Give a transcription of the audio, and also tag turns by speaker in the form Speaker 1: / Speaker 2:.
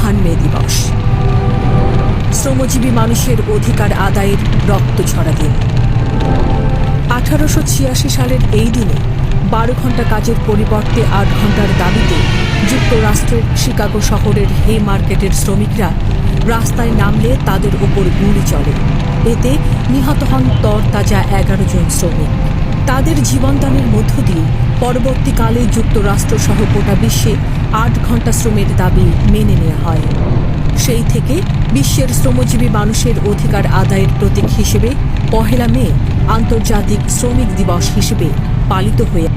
Speaker 1: মহান মে দিবস, শ্রমজীবী মানুষের অধিকার আদায়ের রক্ত ঝরা দিন। 1886 সালের এই দিনে 12 ঘন্টা কাজের পরিবর্তে 8 ঘন্টার দাবিতে যুক্তরাষ্ট্রের শিকাগো শহরের হে মার্কেটের শ্রমিকরা রাস্তায় নামলে তাদের ওপর গুলি চলে। এতে নিহত হন তরতাজা 11 জন শ্রমিক। তাদের জীবনদানের মধ্য দিয়ে পরবর্তীকালে যুক্তরাষ্ট্রসহ গোটা বিশ্বে 8 ঘন্টা শ্রমের দাবি মেনে নেওয়া হয়। সেই থেকে বিশ্বের শ্রমজীবী মানুষের অধিকার আদায়ের প্রতীক হিসেবে 1 মে আন্তর্জাতিক শ্রমিক দিবস হিসেবে পালিত হয়ে